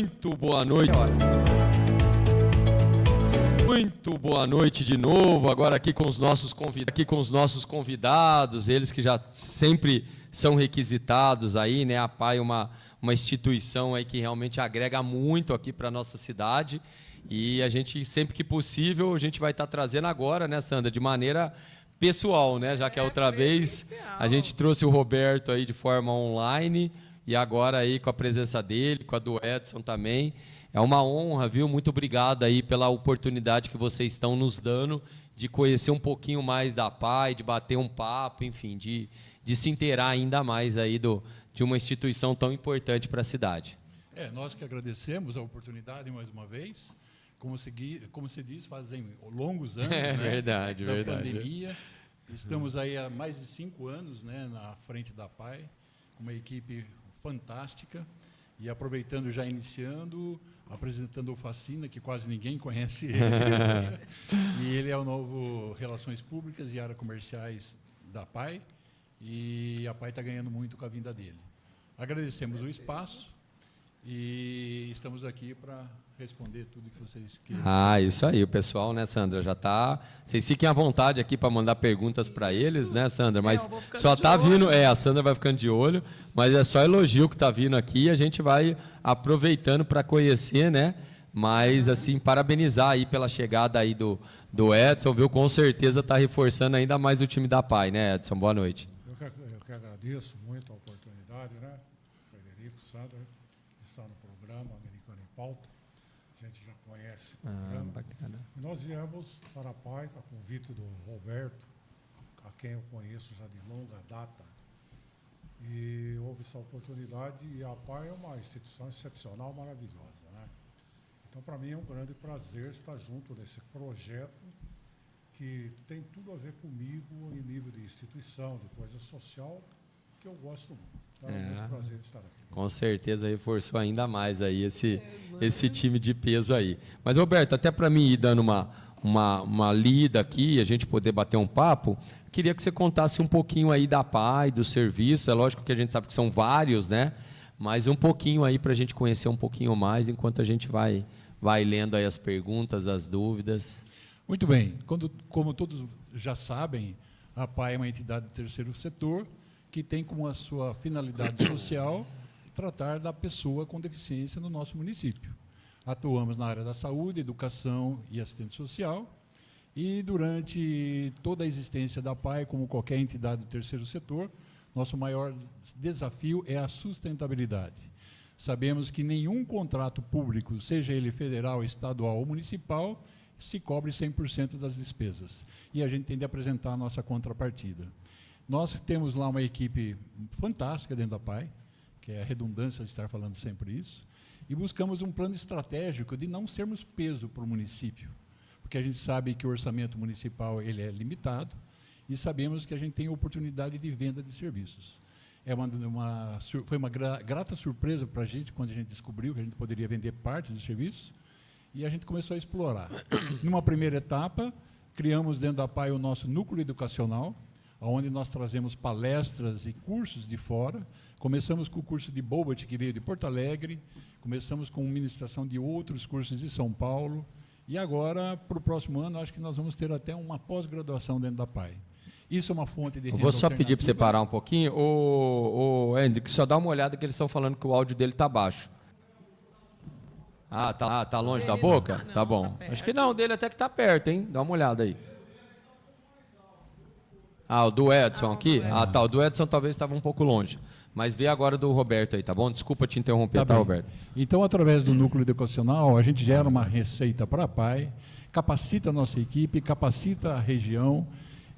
Muito boa noite. Muito boa noite de novo, agora aqui com os nossos convidados, eles que já sempre são requisitados aí, né? A PAI é uma instituição aí que realmente agrega muito aqui para a nossa cidade, e a gente, sempre que possível, a gente vai estar trazendo agora, né, Sandra, de maneira pessoal, né? Já que a outra vez a gente trouxe o Roberto aí de forma online, e agora aí com a presença dele, com a do Edson também. É uma honra, viu? Muito obrigado aí pela oportunidade que vocês estão nos dando de conhecer um pouquinho mais da PAI, de bater um papo, enfim, de se inteirar ainda mais aí de uma instituição tão importante para a cidade. Nós que agradecemos a oportunidade mais uma vez. Como se diz, fazem longos anos, né, verdade, da pandemia. Estamos aí há mais de 5 anos, né, na frente da PAI, com uma equipe fantástica. E aproveitando, já iniciando, apresentando o Facina, que quase ninguém conhece ele. E ele é o novo Relações Públicas e Áreas Comerciais da PAI. E a PAI está ganhando muito com a vinda dele. Agradecemos o espaço e estamos aqui para responder tudo que vocês queiram. Isso aí, o pessoal, né, Sandra, já está... Vocês fiquem à vontade aqui para mandar perguntas para eles, né, Sandra? Mas só está vindo... a Sandra vai ficando de olho, mas é só elogio que está vindo aqui, e a gente vai aproveitando para conhecer, né? Mas, assim, parabenizar aí pela chegada aí do Edson, viu? Com certeza está reforçando ainda mais o time da PAI, né, Edson? Boa noite. Eu que agradeço muito a oportunidade, né? Frederico, Sandra, está no programa Americano em Pauta. A gente já conhece o programa. Bacana. E nós viemos para a PAI, a convite do Roberto, a quem eu conheço já de longa data. E houve essa oportunidade, e a PAI é uma instituição excepcional, maravilhosa, né? Então, para mim, é um grande prazer estar junto desse projeto que tem tudo a ver comigo em nível de instituição, de coisa social, que eu gosto muito. Então, é muito prazer de estar aqui. Com certeza reforçou ainda mais aí esse time de peso aí. Mas, Roberto, até para mim ir dando uma lida aqui, a gente poder bater um papo, queria que você contasse um pouquinho aí da PAI, do serviço. É lógico que a gente sabe que são vários, né? Mas um pouquinho aí para a gente conhecer um pouquinho mais, enquanto a gente vai lendo aí as perguntas, as dúvidas. Muito bem. Como todos já sabem, a PAI é uma entidade do terceiro setor que tem como a sua finalidade social tratar da pessoa com deficiência no nosso município. Atuamos na área da saúde, educação e assistente social, e durante toda a existência da PAI, como qualquer entidade do terceiro setor, nosso maior desafio é a sustentabilidade. Sabemos que nenhum contrato público, seja ele federal, estadual ou municipal, se cobre 100% das despesas. E a gente tem de apresentar a nossa contrapartida. Nós temos lá uma equipe fantástica dentro da PAI, que é a redundância de estar falando sempre isso, e buscamos um plano estratégico de não sermos peso para o município, porque a gente sabe que o orçamento municipal ele é limitado, e sabemos que a gente tem oportunidade de venda de serviços. Foi uma grata surpresa para a gente quando a gente descobriu que a gente poderia vender parte dos serviços, e a gente começou a explorar. Numa primeira etapa, criamos dentro da PAI o nosso núcleo educacional, onde nós trazemos palestras e cursos de fora. Começamos com o curso de Bobat, que veio de Porto Alegre, começamos com ministração de outros cursos de São Paulo, e agora, para o próximo ano, acho que nós vamos ter até uma pós-graduação dentro da PAI. Isso é uma fonte de renda. Eu vou só pedir para você parar um pouquinho. Ô, Hendrick, só dá uma olhada que eles estão falando que o áudio dele está baixo. Tá longe da boca? Não, tá bom. Tá acho que não, o dele até que está perto, hein? Dá uma olhada aí. O do Edson aqui? O do Edson talvez estava um pouco longe. Mas vê agora do Roberto aí, tá bom? Desculpa te interromper, tá, Roberto? Então, através do núcleo educacional, a gente gera uma receita para a PAI, capacita a nossa equipe, capacita a região,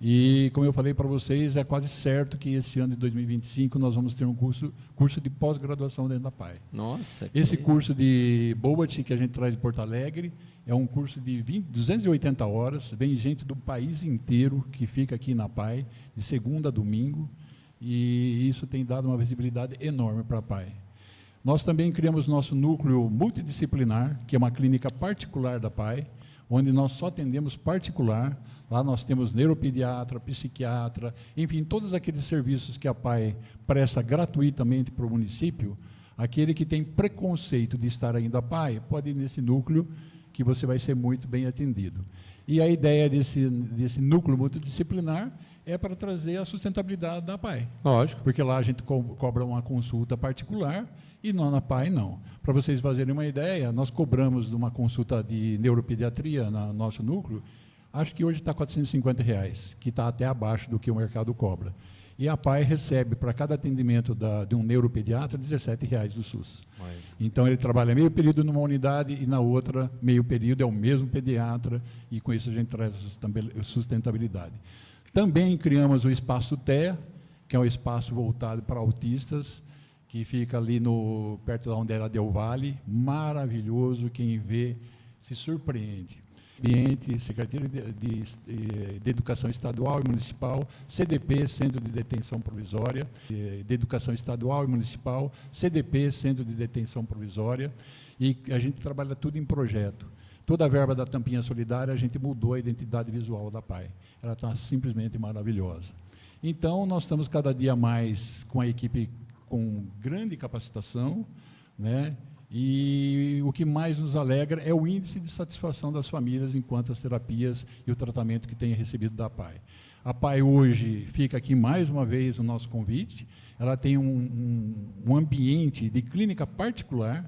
e, como eu falei para vocês, é quase certo que esse ano de 2025 nós vamos ter um curso de pós-graduação dentro da PAI. Nossa! Esse curso de Bobat, que a gente traz de Porto Alegre, é um curso de 280 horas, vem gente do país inteiro que fica aqui na PAI, de segunda a domingo, e isso tem dado uma visibilidade enorme para a PAI. Nós também criamos nosso núcleo multidisciplinar, que é uma clínica particular da PAI, onde nós só atendemos particular. Lá nós temos neuropediatra, psiquiatra, enfim, todos aqueles serviços que a PAI presta gratuitamente para o município, Aquele que tem preconceito de estar ainda PAI, pode ir nesse núcleo que você vai ser muito bem atendido. E a ideia desse núcleo multidisciplinar é para trazer a sustentabilidade da PAI. Lógico. Porque lá a gente cobra uma consulta particular e na PAI não. Para vocês fazerem uma ideia, nós cobramos de uma consulta de neuropediatria no nosso núcleo, acho que hoje está R$ 450, que está até abaixo do que o mercado cobra. E a PAI recebe, para cada atendimento de um neuropediatra, R$ 17,00 do SUS. Então, ele trabalha meio período numa unidade e na outra, meio período, é o mesmo pediatra, e com isso a gente traz sustentabilidade. Também criamos o Espaço TEA, que é um espaço voltado para autistas, que fica ali perto de onde era Del Valle, maravilhoso, quem vê se surpreende. Ambiente, Secretaria de Educação Estadual e Municipal, CDP, Centro de Detenção Provisória, de Educação Estadual e Municipal, CDP, Centro de Detenção Provisória, e a gente trabalha tudo em projeto. Toda a verba da Tampinha Solidária, a gente mudou a identidade visual da PAI. Ela está simplesmente maravilhosa. Então, nós estamos cada dia mais com a equipe com grande capacitação, né? E o que mais nos alegra é o índice de satisfação das famílias enquanto as terapias e o tratamento que tem recebido da PAI. A PAI hoje fica aqui mais uma vez o nosso convite. Ela tem um ambiente de clínica particular,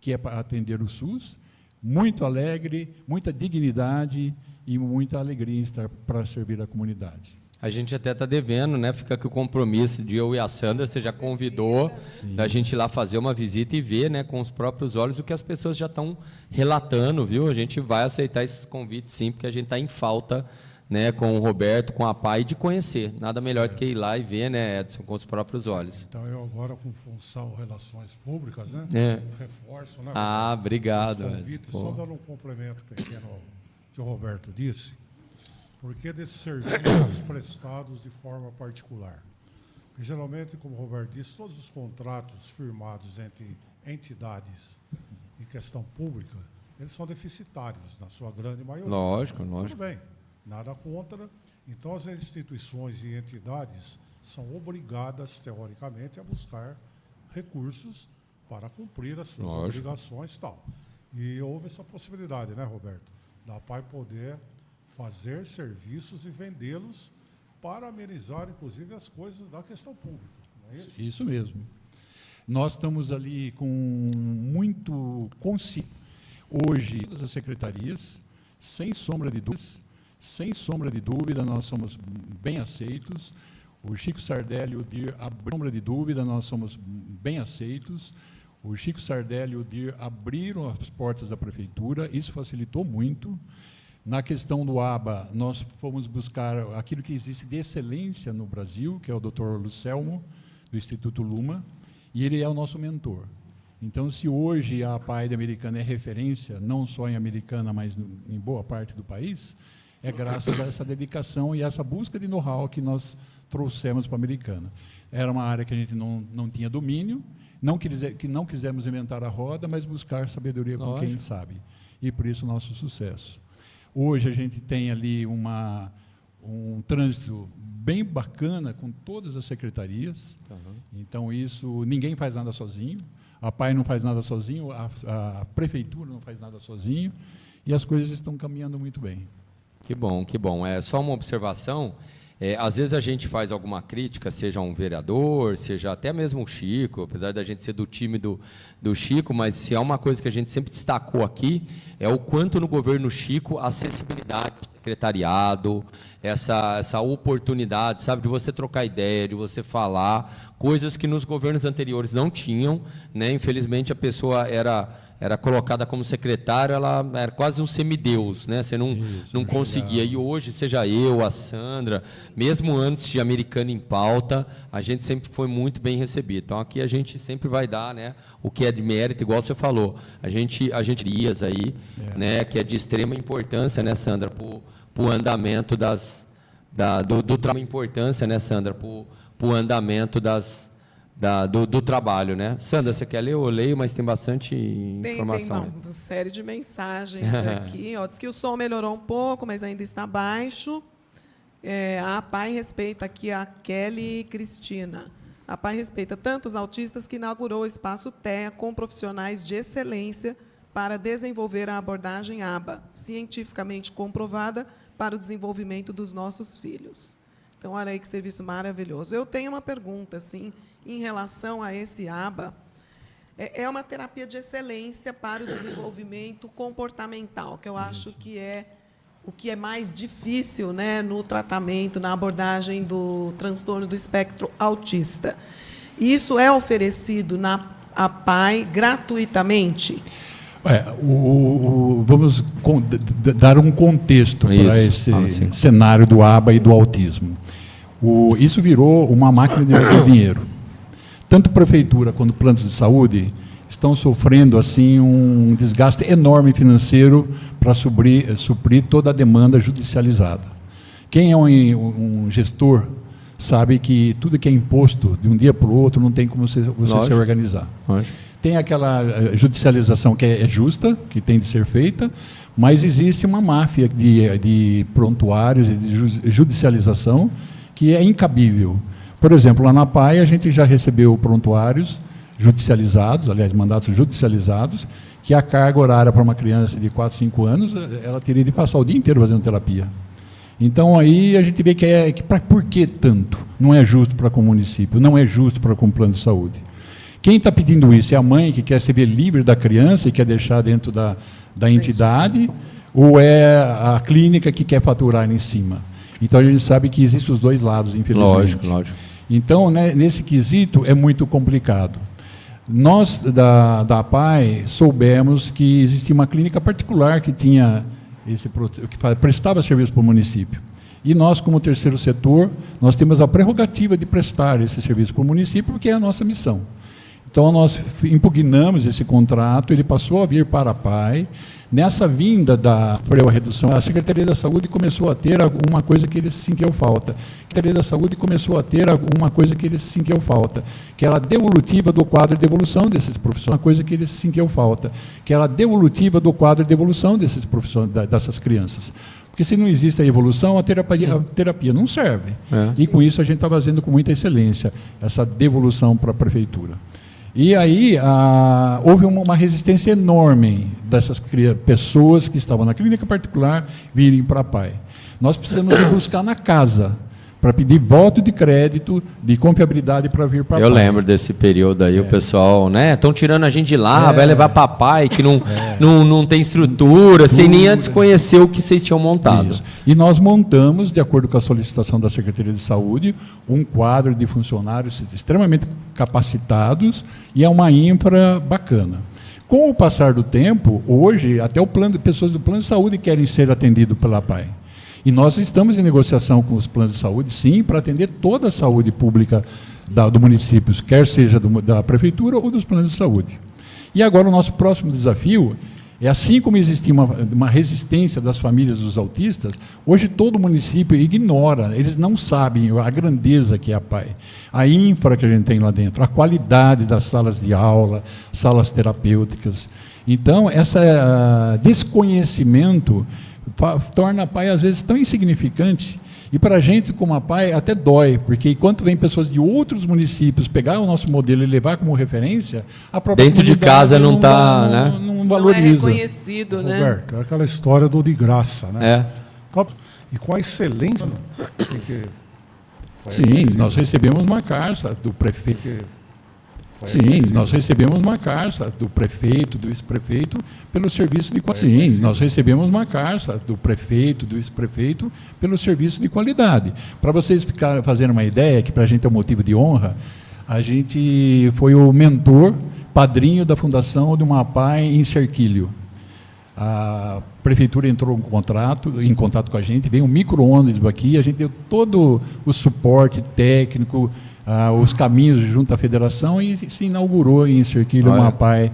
que é para atender o SUS, muito alegre, muita dignidade e muita alegria em estar para servir a comunidade. A gente até está devendo, né? Fica aqui o compromisso de eu e a Sandra, você já convidou da gente ir lá fazer uma visita e ver, né, com os próprios olhos o que as pessoas já estão relatando, viu? A gente vai aceitar esses convites, sim, porque a gente está em falta, né, com o Roberto, com a PAI, de conhecer. Nada melhor do que ir lá e ver, né, Edson, com os próprios olhos. Então, eu agora, com função Relações Públicas, né, reforço, né? Obrigado, Edson. Só dando um complemento pequeno ao que o Roberto disse. Porque desses serviços prestados de forma particular. E, geralmente, como o Roberto disse, todos os contratos firmados entre entidades em questão pública, eles são deficitários, na sua grande maioria. Lógico. Tudo bem, nada contra. Então, as instituições e entidades são obrigadas, teoricamente, a buscar recursos para cumprir as suas obrigações e tal. E houve essa possibilidade, né, Roberto, da PAI poder fazer serviços e vendê-los para amenizar, inclusive, as coisas da questão pública. Não é isso? Isso mesmo. Nós estamos ali com muito consciência. Hoje, todas as secretarias, sem sombra de dúvida, nós somos bem aceitos. O Chico Sardelli e o DIR, sombra de dúvida, nós somos bem aceitos. O Chico Sardelli e o DIR abriram as portas da prefeitura, isso facilitou muito. Na questão do ABA, nós fomos buscar aquilo que existe de excelência no Brasil, que é o Dr. Lucelmo, do Instituto Luma, e ele é o nosso mentor. Então, se hoje a PAI Americana é referência, não só em Americana, mas em boa parte do país, é graças a essa dedicação e essa busca de know-how que nós trouxemos para a Americana. Era uma área que a gente não tinha domínio, que não quisemos inventar a roda, mas buscar sabedoria com quem sabe. E por isso o nosso sucesso. Hoje a gente tem ali um trânsito bem bacana com todas as secretarias. Então, ninguém faz nada sozinho. A PAI não faz nada sozinho, a prefeitura não faz nada sozinho, e as coisas estão caminhando muito bem. Que bom, que bom. É só uma observação. Às vezes a gente faz alguma crítica, seja um vereador, seja até mesmo o Chico, apesar da gente ser do time do Chico, mas se há uma coisa que a gente sempre destacou aqui, é o quanto no governo Chico a acessibilidade do secretariado, essa oportunidade, sabe, de você trocar ideia, de você falar, coisas que nos governos anteriores não tinham, né? Infelizmente a pessoa era colocada como secretário, ela era quase um semideus, né? Você não conseguia. E hoje, seja eu, a Sandra, mesmo antes de Americana em Pauta, a gente sempre foi muito bem recebido. Então, aqui a gente sempre vai dar, né, o que é de mérito, igual você falou. A gente ias aí, né, que é de extrema importância, né, Sandra, para o andamento do trabalho, importância, né, Sandra, para o andamento do trabalho, né? Sandra, você quer ler? Eu leio, mas tem bastante informação. Tem uma série de mensagens aqui. Diz que o som melhorou um pouco, mas ainda está baixo. A PAI respeita aqui a Kelly Cristina. A PAI respeita tanto os autistas que inaugurou o Espaço TEA com profissionais de excelência para desenvolver a abordagem ABA, cientificamente comprovada para o desenvolvimento dos nossos filhos. Então, olha aí que serviço maravilhoso. Eu tenho uma pergunta, assim, em relação a esse ABA. É uma terapia de excelência para o desenvolvimento comportamental, que eu acho que é o que é mais difícil, né, no tratamento, na abordagem do transtorno do espectro autista. Isso é oferecido na APAI gratuitamente? Vamos dar um contexto para esse cenário do ABA e do autismo. Isso virou uma máquina de fazer dinheiro. Tanto prefeitura quanto planos de saúde estão sofrendo assim um desgaste enorme financeiro para suprir toda a demanda judicializada. Quem é um gestor sabe que tudo que é imposto de um dia para o outro não tem como você se organizar. Lógico. Tem aquela judicialização que é justa, que tem de ser feita, mas existe uma máfia de prontuários e de judicialização que é incabível. Por exemplo, lá na PAI a gente já recebeu prontuários judicializados, aliás, mandatos judicializados, que a carga horária para uma criança de 4, 5 anos, ela teria de passar o dia inteiro fazendo terapia. Então, aí a gente vê por que tanto? Não é justo para com o município, não é justo para com o plano de saúde. Quem está pedindo isso é a mãe que quer se ver livre da criança e quer deixar dentro da entidade, ou é a clínica que quer faturar em cima? Então, a gente sabe que existem os dois lados, infelizmente. Lógico. Então, né, nesse quesito, é muito complicado. Nós, da APAI, soubemos que existia uma clínica particular que prestava serviço para o município. E nós, como terceiro setor, nós temos a prerrogativa de prestar esse serviço para o município, porque é a nossa missão. Então, nós impugnamos esse contrato, ele passou a vir para a PAI. Nessa vinda da redução, a Secretaria da Saúde começou a ter alguma coisa que eles sentiam falta. A Secretaria da Saúde começou a ter alguma coisa que eles sentiam falta, que era a devolutiva do quadro de evolução desses profissionais, uma coisa que eles sentiam falta, que era a devolutiva do quadro de evolução desses profissionais, dessas crianças. Porque se não existe a evolução, a terapia não serve. E com isso a gente está fazendo com muita excelência essa devolução para a prefeitura. E aí houve uma resistência enorme dessas pessoas que estavam na clínica particular virem para a PAI. Nós precisamos ir buscar na casa para pedir voto de crédito, de confiabilidade para vir para a PAI. Eu lembro desse período aí, o pessoal, né? Estão tirando a gente de lá, vai levar para a PAI, que não tem estrutura, sem nem antes conhecer o que vocês tinham montado. Isso. E nós montamos, de acordo com a solicitação da Secretaria de Saúde, um quadro de funcionários extremamente capacitados e é uma infra bacana. Com o passar do tempo, hoje, até pessoas do plano de saúde querem ser atendidos pela PAI. E nós estamos em negociação com os planos de saúde, sim, para atender toda a saúde pública do município, quer seja da prefeitura ou dos planos de saúde. E agora o nosso próximo desafio é, assim como existia uma resistência das famílias dos autistas, hoje todo município ignora, eles não sabem a grandeza que é a PAI, a infra que a gente tem lá dentro, a qualidade das salas de aula, salas terapêuticas. Então, esse desconhecimento torna a PAI, às vezes, tão insignificante. E para a gente, como a PAI, até dói, porque enquanto vem pessoas de outros municípios pegar o nosso modelo e levar como referência, a própria dentro de casa não está, né? Não valoriza. Não é reconhecido, né? Roberto, é aquela história do de graça, né? É. E com a excelência... Sim, nós recebemos uma carta do prefeito. Sim, nós recebemos uma carta do prefeito, do vice-prefeito, pelo serviço de qualidade. Sim, nós recebemos uma carta do prefeito, do vice-prefeito, pelo serviço de qualidade. Para vocês fazerem uma ideia, que para a gente é um motivo de honra, a gente foi o mentor, padrinho da fundação de uma PAI em Cerquilho. A prefeitura entrou em contato com a gente, veio um micro-ônibus aqui, a gente deu todo o suporte técnico, os caminhos junto à federação e se inaugurou em Cerquilho uma PAI,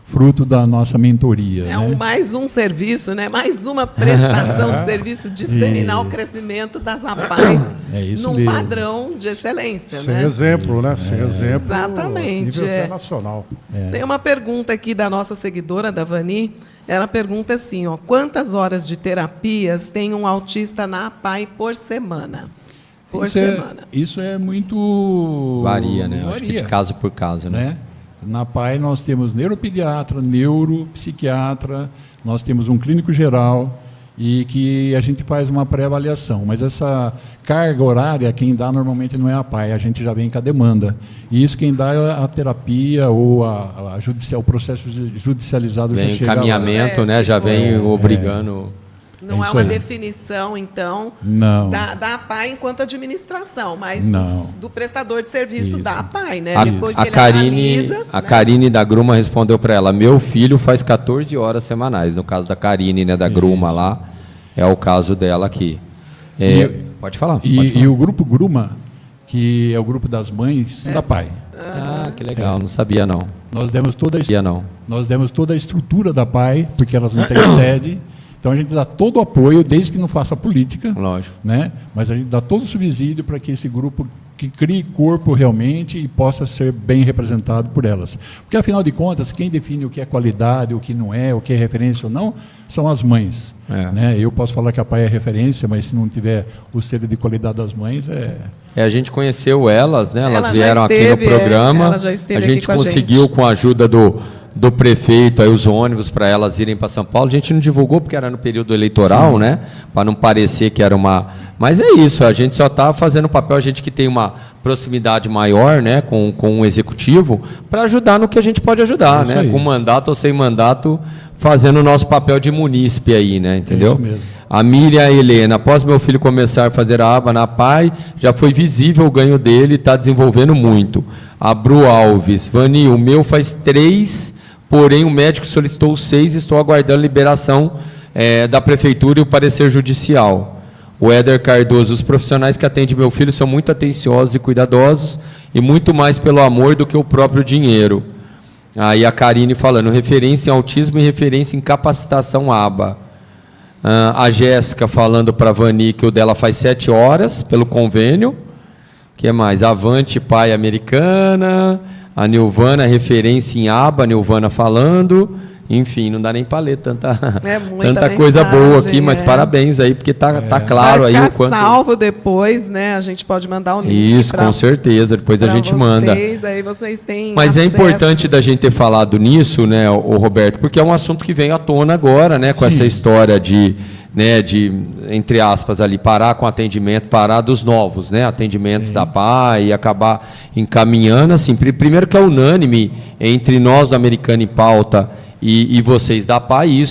fruto da nossa mentoria. Mais um serviço, né? Mais uma prestação de serviço, disseminar o crescimento das APAIs num mesmo. Padrão de excelência. Sem exemplo, né? Sem exemplo. Exatamente. Nível internacional. Tem uma pergunta aqui da nossa seguidora, da Vani. Ela pergunta assim, quantas horas de terapias tem um autista na APAI por semana? Por isso é, semana. isso é muito... Varia, né? Acho que de Varia, caso por caso, né? né? Na PAI nós temos neuropediatra, neuropsiquiatra, nós temos um clínico geral e que a gente faz uma pré-avaliação. Mas essa carga horária, quem dá normalmente não é a PAI, a gente já vem com a demanda. E isso quem dá é a terapia ou o processo judicializado Vem já chega lá. encaminhamento, né? Já vem obrigando... Não é isso uma aí. definição, então, Não. da APAI enquanto administração, mas Não. do prestador de serviço Isso. da APAI, né? A, Depois a que ele Karine, analisa, a né? Karine da Gruma respondeu para ela: meu filho faz 14 horas semanais. No caso da Karine, né, da Gruma lá, é o caso dela aqui. Pode falar. Pode falar. E o grupo Gruma, que é o grupo das mães da PAI. Ah, que legal, não sabia não. Nós demos toda a Sabia não. Nós demos toda a estrutura da PAI, porque elas não têm sede. Então a gente dá todo o apoio, desde que não faça política, Lógico. né? Mas a gente dá todo o subsídio para que esse grupo que crie corpo realmente e possa ser bem representado por elas. Porque, afinal de contas, quem define o que é qualidade, o que não é, o que é referência ou não, são as mães. É. Né? Eu posso falar que a PAI é referência, mas se não tiver o selo de qualidade das mães, A gente conheceu elas, né? Elas Ela já vieram aqui esteve, no programa. ela já esteve A aqui gente com a conseguiu, gente. com a ajuda do prefeito, aí os ônibus para elas irem para São Paulo. A gente não divulgou porque era no período eleitoral, né? Para não parecer que era uma... Mas é isso, a gente só está fazendo o papel, a gente que tem uma proximidade maior, né, com o executivo, para ajudar no que a gente pode ajudar, Isso né? aí. Com mandato ou sem mandato, fazendo o nosso papel de munícipe aí, né? Entendeu? isso mesmo. A Miriam Helena, após meu filho começar a fazer a aba na PAI, já foi visível o ganho dele e está desenvolvendo muito. A Bru Alves, Vani, o meu faz 3, porém o médico solicitou 6, estou aguardando liberação da prefeitura e o parecer judicial. O Éder Cardoso, os profissionais que atendem meu filho são muito atenciosos e cuidadosos e muito mais pelo amor do que o próprio dinheiro. Aí a Karine falando, referência em autismo e referência em capacitação aba. A Jéssica falando para a Vani que o dela faz 7 horas pelo convênio. O que mais? Avante Pai Americana. A Nilvana, referência em aba, a Nilvana falando. Enfim, não dá nem para ler tanta muita coisa boa aqui, mensagem, mas parabéns aí, porque tá claro vai aí ficar o quanto... salvo depois, né? A gente pode mandar o link. Isso, com certeza, depois a gente manda. Aí vocês têm Mas é acesso. importante da gente ter falado nisso, né, o Roberto, porque é um assunto que vem à tona agora, né, com essa história de, entre aspas, ali, parar com atendimento, parar dos novos, né, atendimentos da PAI e acabar encaminhando, assim, primeiro que é unânime entre nós do Americano em Pauta e vocês da PAI,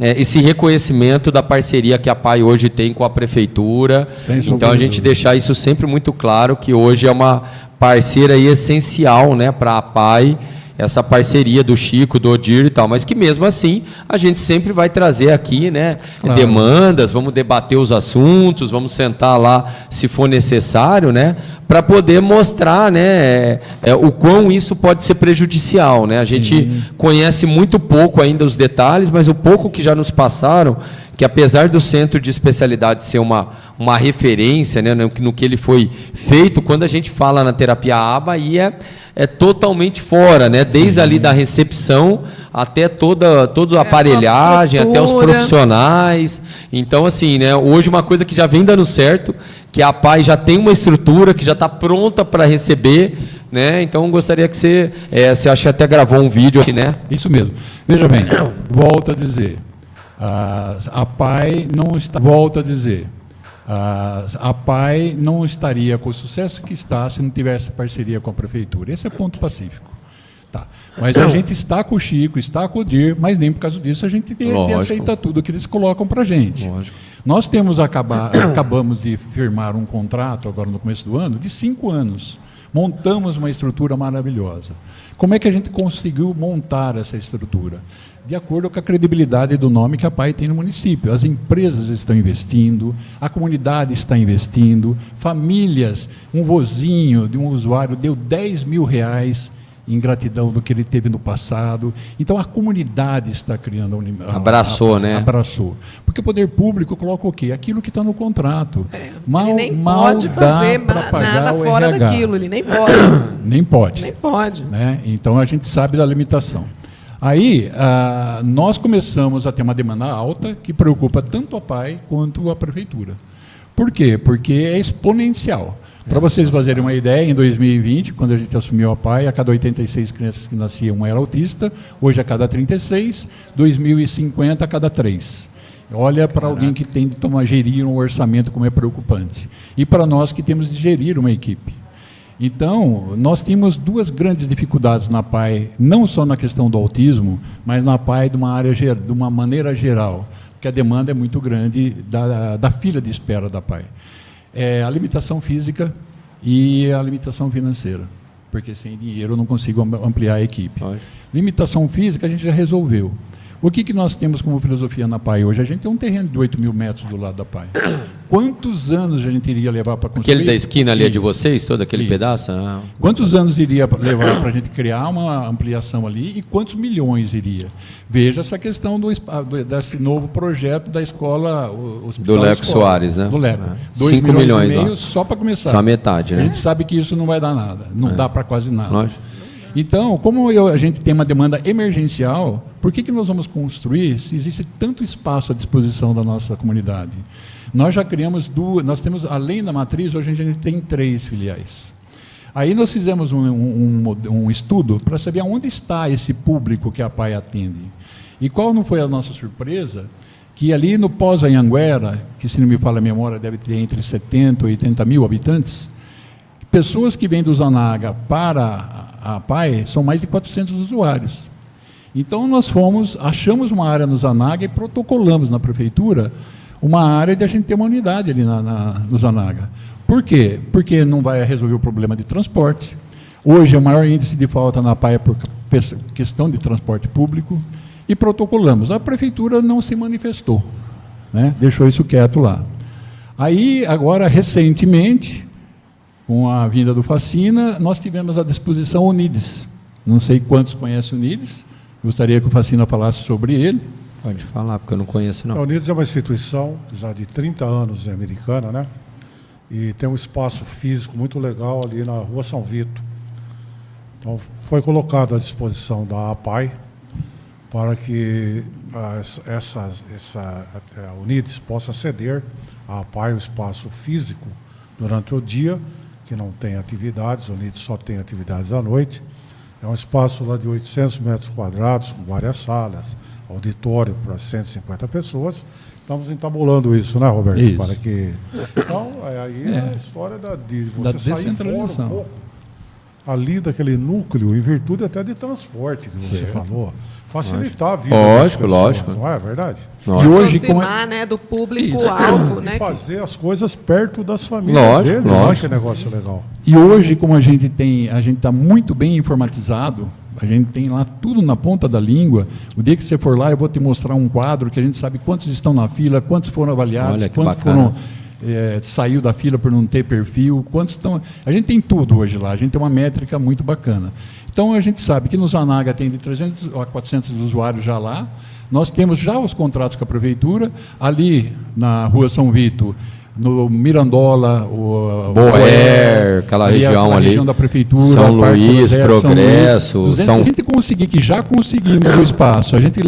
esse reconhecimento da parceria que a PAI hoje tem com a prefeitura. Então, a gente deixar isso sempre muito claro, que hoje é uma parceira aí essencial, né, para a PAI, essa parceria do Chico, do Odir e tal, mas que mesmo assim a gente sempre vai trazer aqui, né, demandas, vamos debater os assuntos, vamos sentar lá se for necessário, né, para poder mostrar, né, o quão isso pode ser prejudicial, né? A gente conhece muito pouco ainda os detalhes, mas o pouco que já nos passaram, que apesar do centro de especialidade ser uma referência, né, no que ele foi feito, quando a gente fala na terapia aba, aí é totalmente fora, né? Desde ali da recepção até toda a aparelhagem, até os profissionais. Então, assim, né, hoje uma coisa que já vem dando certo, que a PAI já tem uma estrutura que já está pronta para receber, né? Então, gostaria que você acha que até gravou um vídeo aqui, né? Isso mesmo. Veja bem, volto a dizer, a PAI não está... Volto a dizer, a PAI não estaria com o sucesso que está se não tivesse parceria com a prefeitura. Esse é ponto pacífico. Tá. Mas a gente está com o Chico, está com o Dir, mas nem por causa disso a gente aceita tudo que eles colocam para a gente. Lógico. Nós acabamos de firmar um contrato, agora no começo do ano, de 5 anos. Montamos uma estrutura maravilhosa. Como é que a gente conseguiu montar essa estrutura? De acordo com a credibilidade do nome que a PAI tem no município. As empresas estão investindo, a comunidade está investindo, famílias, um vozinho de um usuário deu R$10 mil em gratidão do que ele teve no passado. Então, a comunidade está criando... Abraçou, né? Abraçou. Porque o poder público coloca o quê? Aquilo que está no contrato. Ele nem pode fazer nada fora daquilo, ele nem pode. Nem pode. Nem pode. Né? Então, a gente sabe da limitação. Aí, nós começamos a ter uma demanda alta que preocupa tanto a PAI quanto a prefeitura. Por quê? Porque é exponencial. Para vocês fazerem uma ideia, em 2020, quando a gente assumiu a PAI, a cada 86 crianças que nasciam, um era autista, hoje a cada 36, 2050 a cada 3. Olha para alguém que tem de gerir um orçamento como é preocupante. E para nós que temos de gerir uma equipe. Então, nós tínhamos duas grandes dificuldades na PAI, não só na questão do autismo, mas na PAI de uma maneira geral, porque a demanda é muito grande da fila de espera da PAI. A limitação física e a limitação financeira, porque sem dinheiro eu não consigo ampliar a equipe. Limitação física a gente já resolveu. O que nós temos como filosofia na PAI hoje? A gente tem um terreno de 8.000 metros do lado da PAI. Quantos anos a gente iria levar para construir? Aquele da esquina ali é de vocês, todo aquele pedaço? Ah. Quantos anos iria levar para a gente criar uma ampliação ali e quantos milhões iria? Veja essa questão desse novo projeto da escola... Do Leco Soares, né? Do Leco. 5 milhões e meio só para começar. Só a metade, né? A gente sabe que isso não vai dar nada. Não dá para quase nada. Lógico. Então, como a gente tem uma demanda emergencial, por que nós vamos construir se existe tanto espaço à disposição da nossa comunidade? Nós já criamos nós temos, além da matriz, hoje a gente tem 3 filiais. Aí nós fizemos um estudo para saber onde está esse público que a PAI atende. E qual não foi a nossa surpresa? Que ali no Pós-Anhanguera, que se não me falha a memória, deve ter entre 70 e 80 mil habitantes, pessoas que vêm do Zanaga para a PAI são mais de 400 usuários. Então, nós achamos uma área no Zanaga e protocolamos na prefeitura uma área de a gente ter uma unidade ali no Zanaga. Por quê? Porque não vai resolver o problema de transporte. Hoje, o maior índice de falta na PAI é por questão de transporte público. E protocolamos. A prefeitura não se manifestou, né? Deixou isso quieto lá. Aí, agora, recentemente, com a vinda do Facina, nós tivemos à disposição o Unides. Não sei quantos conhecem o Unides. Gostaria que o Facina falasse sobre ele. Pode falar, porque eu não conheço, não. A Unides é uma instituição já de 30 anos americana, né? E tem um espaço físico muito legal ali na Rua São Vito. Então, foi colocado à disposição da APAI para que a Unides possa ceder à APAI o espaço físico durante o dia, que não tem atividades, o Unides só tem atividades à noite. É um espaço lá de 800 metros quadrados, com várias salas, auditório para 150 pessoas. Estamos entabulando isso, né, Roberto? Isso. Para que... Então, aí é a história de você sair fora um pouco ali daquele núcleo, em virtude até de transporte que você falou. Facilitar a vida das pessoas, lógico. não é verdade? E hoje, aproximar, né, do público-alvo, né? E fazer as coisas perto das famílias deles. Lógico. Que negócio legal. E hoje, como a gente está muito bem informatizado, a gente tem lá tudo na ponta da língua. O dia que você for lá, eu vou te mostrar um quadro que a gente sabe quantos estão na fila, quantos foram avaliados, Olha que quantos bacana. saiu da fila por não ter perfil, quantos estão... A gente tem tudo hoje lá, a gente tem uma métrica muito bacana. Então, a gente sabe que no Zanaga tem de 300 a 400 usuários já lá. Nós temos já os contratos com a prefeitura. Ali, na Rua São Vito, no Mirandola, o Boer, aquela região ali, região da prefeitura, São Parque Luís, José, Progresso, São Luís. Se a gente conseguir, que já conseguimos o espaço, a gente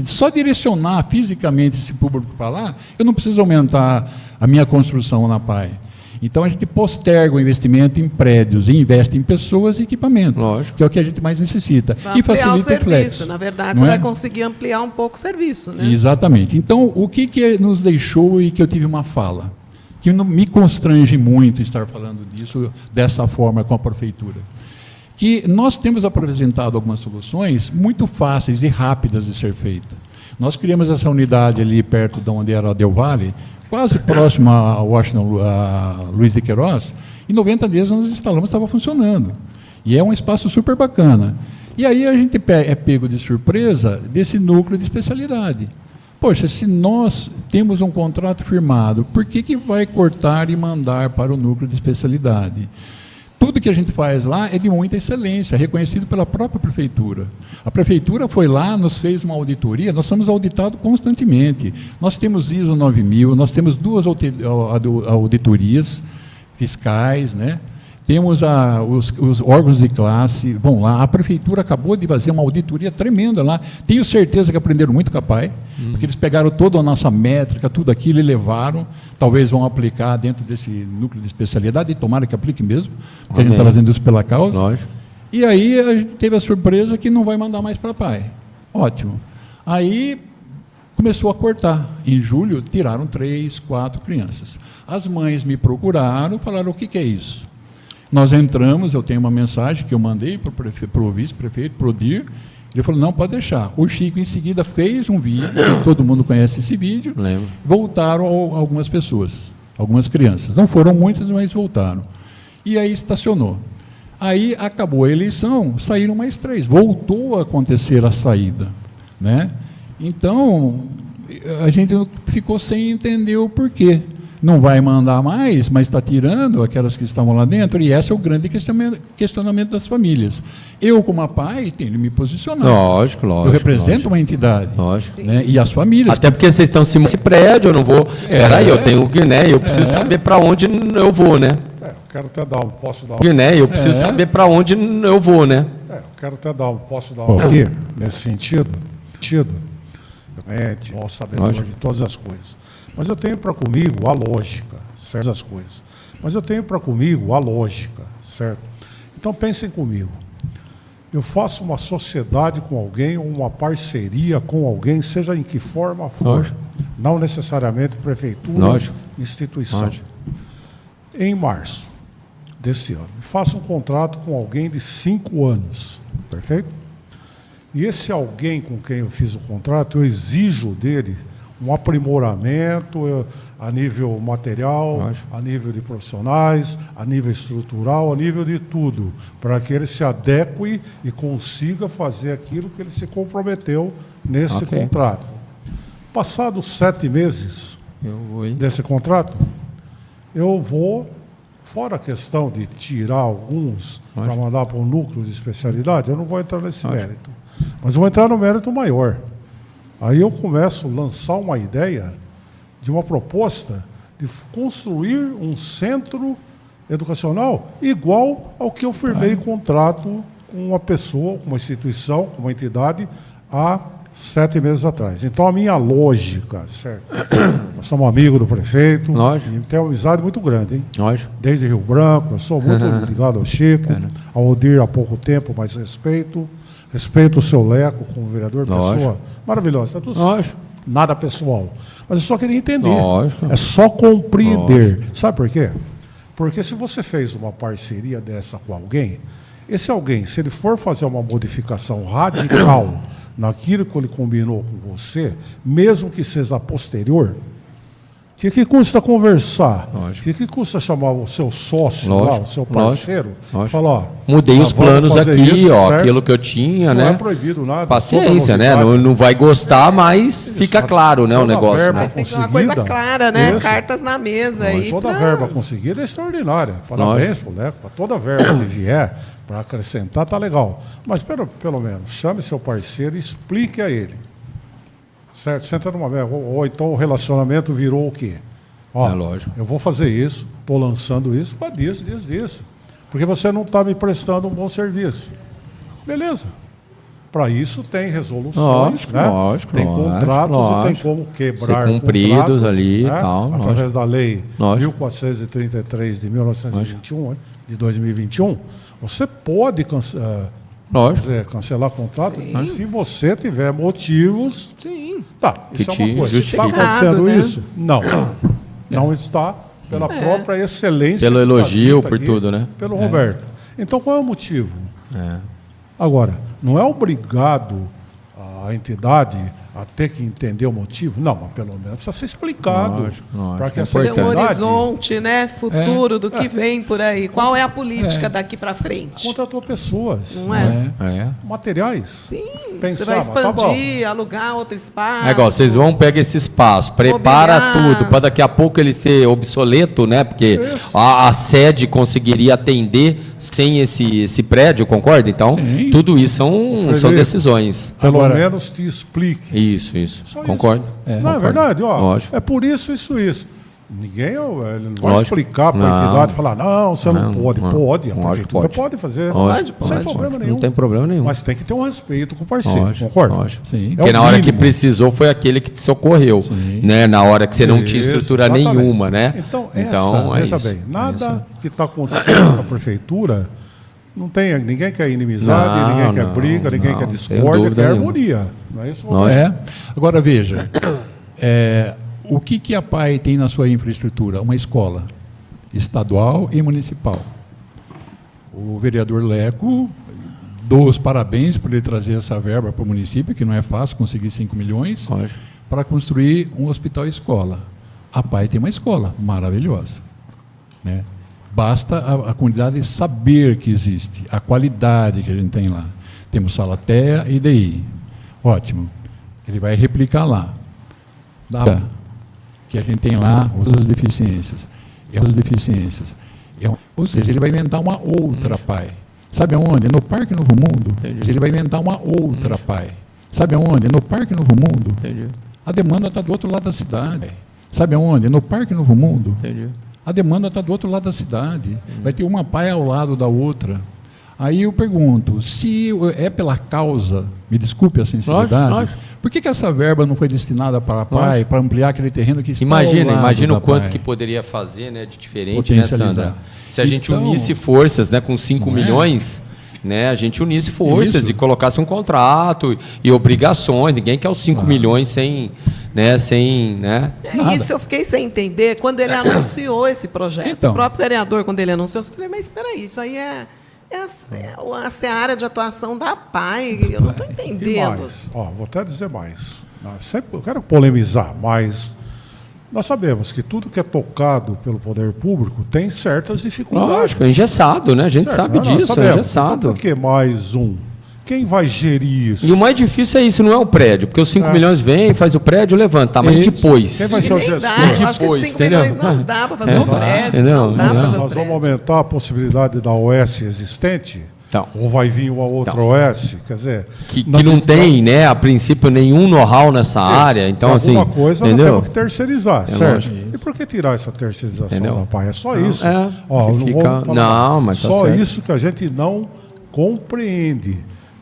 só direcionar fisicamente esse público para lá, eu não preciso aumentar a minha construção na PAI. Então, a gente posterga o investimento em prédios e investe em pessoas e equipamento, Lógico. que é o que a gente mais necessita. Vai E ampliar facilita o o serviço. flex. Na verdade, não você é? vai conseguir ampliar um pouco o serviço, né? Exatamente. Então, o que nos deixou e que eu tive uma fala, que não me constrange muito estar falando disso dessa forma com a prefeitura, que nós temos apresentado algumas soluções muito fáceis e rápidas de ser feitas. Nós criamos essa unidade ali perto de onde era a Del Valle, quase próximo a Washington, a Luiz de Queiroz. Em 90 dias nós instalamos, estava funcionando. E é um espaço super bacana. E aí a gente é pego de surpresa desse núcleo de especialidade. Poxa, se nós temos um contrato firmado, por que vai cortar e mandar para o núcleo de especialidade? Tudo que a gente faz lá é de muita excelência, reconhecido pela própria prefeitura. A prefeitura foi lá, nos fez uma auditoria, nós somos auditados constantemente. Nós temos ISO 9000, nós temos 2 auditorias fiscais, né? Temos os órgãos de classe, vão lá, a prefeitura acabou de fazer uma auditoria tremenda lá, tenho certeza que aprenderam muito com a PAI, porque eles pegaram toda a nossa métrica, tudo aquilo e levaram, talvez vão aplicar dentro desse núcleo de especialidade, e tomara que aplique mesmo, porque a gente está fazendo isso pela causa. Lógico. E aí a gente teve a surpresa que não vai mandar mais para a PAI. Ótimo. Aí começou a cortar. Em julho, tiraram 3, 4 crianças. As mães me procuraram, falaram, o que é isso? Nós entramos, eu tenho uma mensagem que eu mandei para o vice-prefeito, para o Dir, ele falou, não, pode deixar. O Chico, em seguida, fez um vídeo, todo mundo conhece esse vídeo, Lembro. voltaram algumas pessoas, algumas crianças. Não foram muitas, mas voltaram. E aí estacionou. Aí acabou a eleição, saíram mais 3. Voltou a acontecer a saída, né? Então, a gente ficou sem entender o porquê. Não vai mandar mais, mas está tirando aquelas que estavam lá dentro, e esse é o grande questionamento das famílias. Eu, como pai, tenho que me posicionar. Lógico. Eu represento uma entidade. Lógico. Né? E as famílias. Até porque vocês estão cima desse prédio, eu não vou. Peraí, eu tenho que, né? Eu preciso saber para onde eu vou, né? Quero até dar posso dar Né? Eu preciso saber para onde eu vou, né? quero até dar posso dar aqui, nesse sentido, ao sabedor de todas as coisas. Mas eu tenho para comigo a lógica, certo? As coisas. Mas eu tenho para comigo a lógica, certo? Então pensem comigo. Eu faço uma sociedade com alguém, ou uma parceria com alguém, seja em que forma for. Lógico. Não necessariamente prefeitura, Lógico. instituição. Lógico. Em março desse ano, faço um contrato com alguém de 5 anos, perfeito? E esse alguém com quem eu fiz o contrato, eu exijo dele um aprimoramento a nível material, Lógico. a nível de profissionais, a nível estrutural, a nível de tudo, para que ele se adeque e consiga fazer aquilo que ele se comprometeu nesse contrato. Passados 7 meses desse contrato, eu vou, fora a questão de tirar alguns para mandar para um núcleo de especialidade, eu não vou entrar nesse mérito. Mas vou entrar no mérito maior. Aí eu começo a lançar uma ideia de uma proposta de construir um centro educacional igual ao que eu firmei contrato com uma pessoa, com uma instituição, com uma entidade, há 7 meses atrás. Então, a minha lógica, certo? Nós somos amigos do prefeito. Lógico. E temos uma amizade muito grande, hein? Lógico. Desde Rio Branco, eu sou muito ligado ao Chico, ao Odir há pouco tempo, mas respeito o seu Leco como vereador, pessoa maravilhosa. Tá tudo Lógico. nada pessoal. Mas eu só queria entender. Lógico. É só compreender. Sabe por quê? Porque se você fez uma parceria dessa com alguém, esse alguém, se ele for fazer uma modificação radical naquilo que ele combinou com você, mesmo que seja posterior, o que custa conversar? O que custa chamar o seu sócio, lá, o seu parceiro, e falar, ó, mudei os planos aqui, isso, ó, certo? aquilo que eu tinha, Não né? é proibido nada. Paciência, né? Toda Não vai gostar, mas fica claro, né, o toda negócio. verba Né? Mas tem que ser uma coisa conseguida, clara, né? isso. Cartas na mesa. aí Toda pra- verba conseguida é extraordinária. Parabéns pro Leco. Para toda verba que vier para acrescentar, tá legal. Mas pelo menos, chame seu parceiro e explique a ele. Certo? Senta numa mesa. Ou então o relacionamento virou o quê? Ó, Lógico. eu vou fazer isso, estou lançando isso para disso. Porque você não está me prestando um bom serviço. Beleza. Para isso tem resoluções, Lógico, né? lógico, Tem lógico, contratos e tem lógico. como quebrar Ser cumpridos contratos, ali e né? tal, Através lógico. da lei Lógico. 1433 de 1921, de 2021, você pode Lógico. cancelar contrato se você tiver motivos. Sim. Tá, Que isso é te uma coisa. Está justifica. acontecendo Né? isso? Não. Não está pela própria excelência. Pelo que está elogio, dita por aqui tudo, né? Pelo Roberto. Então, qual é o motivo? É. Agora, não é obrigado a entidade a ter que entender o motivo? Não, mas pelo menos precisa ser explicado. Lógico. Para que É essa Ter um importante. entidade horizonte, né? Futuro do que vem por aí. Qual é a política daqui para frente? contratou pessoas, Não é? É. materiais. Sim. Pensar, Você vai mas tá bom. expandir, alugar outro espaço. É igual, vocês vão pegar esse espaço, prepara Mobiliar. tudo, para daqui a pouco ele ser obsoleto, né? Porque a sede conseguiria atender sem esse prédio, concorda? Então, Sim. tudo isso são Frederico, decisões. Pelo Agora- menos te explique. Isso. Só Concordo. isso. Não, é verdade, ó. Lógico. É por isso. Ninguém ele não vai Lógico. explicar para a entidade e falar, não, você não pode. Pode, a Lógico, prefeitura pode fazer. Sem problema nenhum. Não tem problema nenhum. Mas tem que ter um respeito com o parceiro, Lógico, concorda? lógico. Sim. É Porque o na hora que mínimo. precisou foi aquele que te socorreu, né? Na hora que você não tinha Isso, estrutura exatamente. nenhuma, né? Então é veja isso. bem, nada que está acontecendo na prefeitura, não tem, ninguém quer inimizade, Não, ninguém quer não, briga, ninguém não, quer sem discórdia, dúvida quer nenhuma. harmonia. Não é isso? Lógico. É. Agora veja, o que a PAI tem na sua infraestrutura? Uma escola estadual e municipal. O vereador Leco dou os parabéns por ele trazer essa verba para o município, que não é fácil conseguir 5 milhões, Lógico. para construir um hospital-escola. A PAI tem uma escola maravilhosa, né? Basta a comunidade saber que existe, a qualidade que a gente tem lá. Temos sala TEA e DI. Ótimo. Ele vai replicar lá. Que a gente tem lá as deficiências. Ou seja, ele vai inventar uma outra PAI. Sabe aonde? No Parque Novo Mundo. Entendi. Ele vai inventar uma outra PAI. Sabe aonde? No Parque Novo Mundo. Entendi. A demanda está do outro lado da cidade. Sabe aonde? No Parque Novo Mundo. Entendi. A demanda está do outro lado da cidade. Vai ter uma PAI ao lado da outra. Aí eu pergunto, se é pela causa, me desculpe a sinceridade, Lógico. por que essa verba não foi destinada para a PAI, para ampliar aquele terreno que está ao Imagina lado o da quanto PAI? que poderia fazer, né, de diferente, né, Potencializar. Sandra? Se a gente Então, unisse forças, né, com 5 não é? milhões, né, a gente unisse forças Isso. e colocasse um contrato e obrigações. Ninguém quer os 5 milhões sem, né, Nada. Isso eu fiquei sem entender quando ele anunciou esse projeto. Então. O próprio vereador, quando ele anunciou, eu falei, mas espera aí, isso aí é a seara de atuação da PAI. Eu não estou E entendendo. mais, vou até dizer mais. Eu quero polemizar, mas nós sabemos que tudo que é tocado pelo poder público tem certas dificuldades. Lógico, é engessado, né? A gente Certo? sabe Nós disso, é sabemos. engessado. Então, por que mais um? Quem vai gerir isso? E o mais difícil é isso, não é o prédio, porque os 5 milhões vem, faz o prédio, levanta, tá, mas Isso. depois. Quem vai ser o Nem gestor? dá, eu acho que Depois, 5 entendeu? milhões não dá para fazer É, o prédio. entendeu? Não dá para fazer o Nós prédio. vamos aumentar a possibilidade da OS existente? Então. Ou vai vir uma outra Então. OS? Quer dizer, Que não tem, né, a princípio, nenhum know-how nessa área. Então, assim, alguma coisa entendeu? nós temos que terceirizar, certo? lógico. E por que tirar essa terceirização Entendeu? da PAI? É só isso. é, Ó, que não fica- vamos falar não, mas tá só certo. isso que a gente não compreende.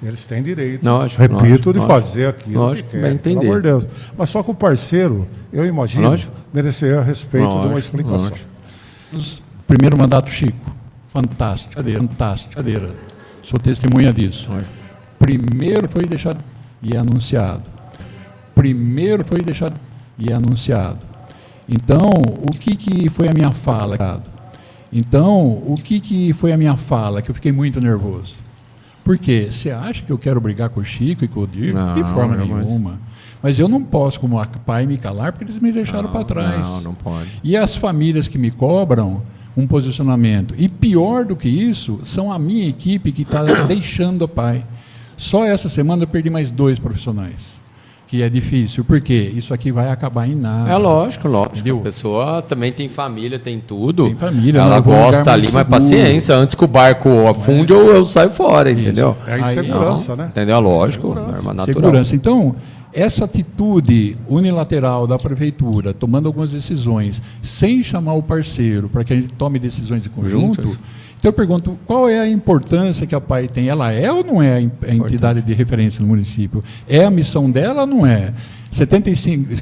Eles têm direito, Lógico, repito, de lógico, fazer aquilo lógico, que vai quer, entender. pelo amor de Deus. Mas só que o parceiro, eu imagino, Lógico. mereceria a respeito de uma Lógico, explicação. lógico. Primeiro mandato Chico, fantástico, cadeira. Sou testemunha disso. Primeiro foi deixado e é anunciado. Então, o que foi a minha fala? Então, o que foi a minha fala? Que eu fiquei muito nervoso. Por quê? Você acha que eu quero brigar com o Chico e com o Dir? Não, De forma jamais. nenhuma. Mas eu não posso, como a PAI, me calar, porque eles me deixaram para trás. Não pode. E as famílias que me cobram um posicionamento. E pior do que isso, são a minha equipe que está deixando a PAI. Só essa semana eu perdi mais 2 profissionais. Que é difícil, porque isso aqui vai acabar em nada. É lógico. Entendeu? A pessoa também tem família, tem tudo. Tem família, Ela não vou gosta lugar ali, mais mas seguro. paciência. Antes que o barco afunde, eu saio fora, entendeu? É a Aí, insegurança, né? Entendeu? Lógico. Segurança. É natural. Segurança. Então, essa atitude unilateral da prefeitura, tomando algumas decisões, sem chamar o parceiro para que a gente tome decisões em conjunto. Juntas. Então, eu pergunto, qual é a importância que a PAI tem? Ela é ou não é a entidade de referência no município? É a missão dela ou não é?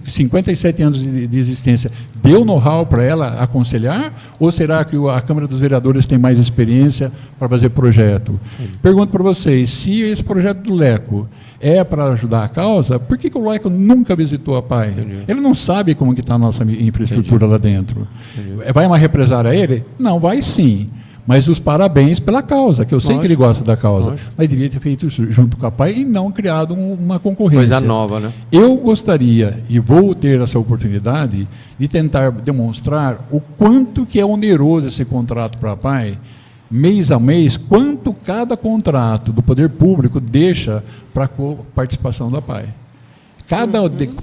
57 anos de existência, deu know-how para ela aconselhar? Ou será que a Câmara dos Vereadores tem mais experiência para fazer projeto? Pergunto para vocês, se esse projeto do Leco é para ajudar a causa, por que o Leco nunca visitou a PAI? Ele não sabe como que está a nossa infraestrutura lá dentro. Vai uma represária a ele? Não, vai sim. Mas os parabéns pela causa, que eu sei que ele gosta da causa. Mas devia ter feito isso junto com a PAI e não criado uma concorrência. Coisa nova, né? Eu gostaria, e vou ter essa oportunidade, de tentar demonstrar o quanto que é oneroso esse contrato para a PAI, mês a mês, quanto cada do poder público deixa para a participação da PAI.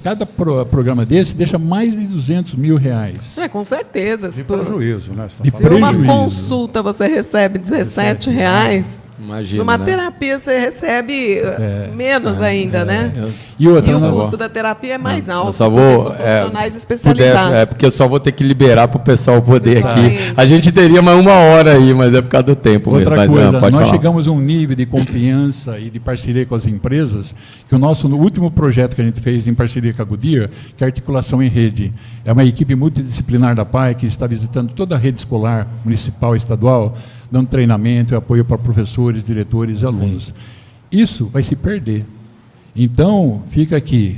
Cada programa desse deixa mais de R$200 mil. Com certeza. De prejuízo, né? Você tá De Se falando. uma prejuízo. consulta você recebe R$17, Imagina, Numa né? terapia você recebe menos ainda, né? E outra, E o né? custo da terapia é mais Eu alto, só porque vou, são profissionais puder, especializados. porque eu só vou ter que liberar para o pessoal poder aqui. Exatamente. A gente teria mais 1 hora aí, mas é por causa do tempo Outra mesmo. coisa, Mas, pode nós falar. chegamos a um nível de confiança e de parceria com as empresas, que o nosso último projeto que a gente fez em parceria com a Goodyear, que é a articulação em rede, é uma equipe multidisciplinar da PAI que está visitando toda a rede escolar, municipal e estadual, dando treinamento e apoio para professores, diretores e alunos. Isso vai se perder. Então, fica aqui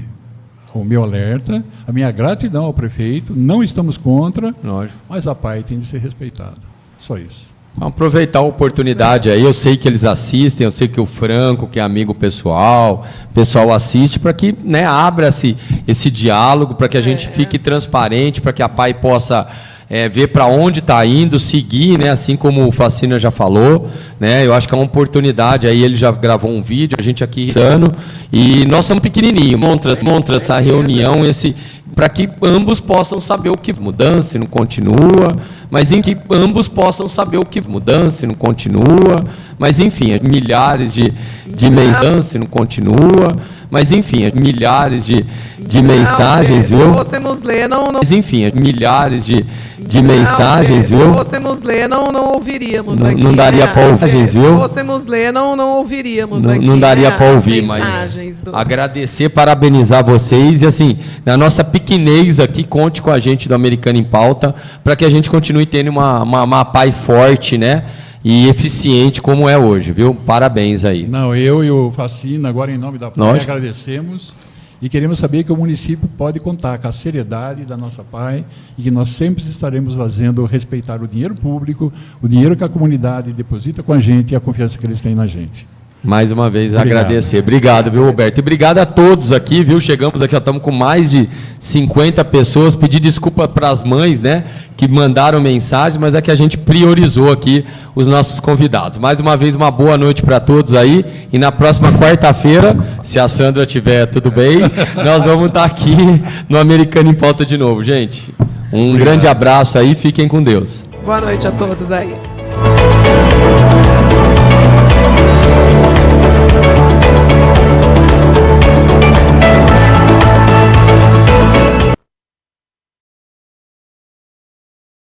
o meu alerta, a minha gratidão ao prefeito, não estamos contra, Lógico. mas a PAI tem de ser respeitada. Só isso. Vamos aproveitar a oportunidade aí. Eu sei que eles assistem, eu sei que o Franco, que é amigo pessoal, o pessoal assiste para que, né, abra esse diálogo, para que a gente fique transparente, para que a PAI possa ver para onde está indo, seguir, né, assim como o Facina já falou, né, eu acho que é uma oportunidade. Aí ele já gravou um vídeo, a gente aqui risando, e nós somos pequenininhos, monta essa reunião, para que ambos possam saber o que mudança não continua, mas em que ambos possam saber o que mudança não continua, mas enfim, milhares de mensagens não continua, mas enfim, milhares de mensagens, se viu? você nos lê, não... Mas enfim, milhares de mensagens, se viu? você nos lê, não ouviríamos Não- aqui. não daria né? pra ouvir, Se viu? você nos lê, não ouviríamos aqui. Não daria né, para as ouvir, mas mensagens do- agradecer, parabenizar vocês e assim, na nossa pequenez aqui, conte com a gente do Americano em Pauta, para que a gente continue tendo uma PAI forte, né, e eficiente como é hoje, viu? Parabéns aí. Não, eu e o Facina, agora em nome da PAI, Lógico. agradecemos e queremos saber que o município pode contar com a seriedade da nossa PAI e que nós sempre estaremos fazendo respeitar o dinheiro público, o dinheiro que a comunidade deposita com a gente e a confiança que eles têm na gente. Mais uma vez Obrigado. agradecer. Obrigado, viu, Roberto? E obrigado a todos aqui, viu? Chegamos aqui, já estamos com mais de 50 pessoas. Pedir desculpa para as mães, né, que mandaram mensagem, mas é que a gente priorizou aqui os nossos convidados. Mais uma vez, uma boa noite para todos aí. E na próxima quarta-feira, se a Sandra tiver tudo bem, nós vamos estar aqui no Americano em Pauta de novo, gente. Um grande abraço aí, fiquem com Deus. Boa noite a todos aí.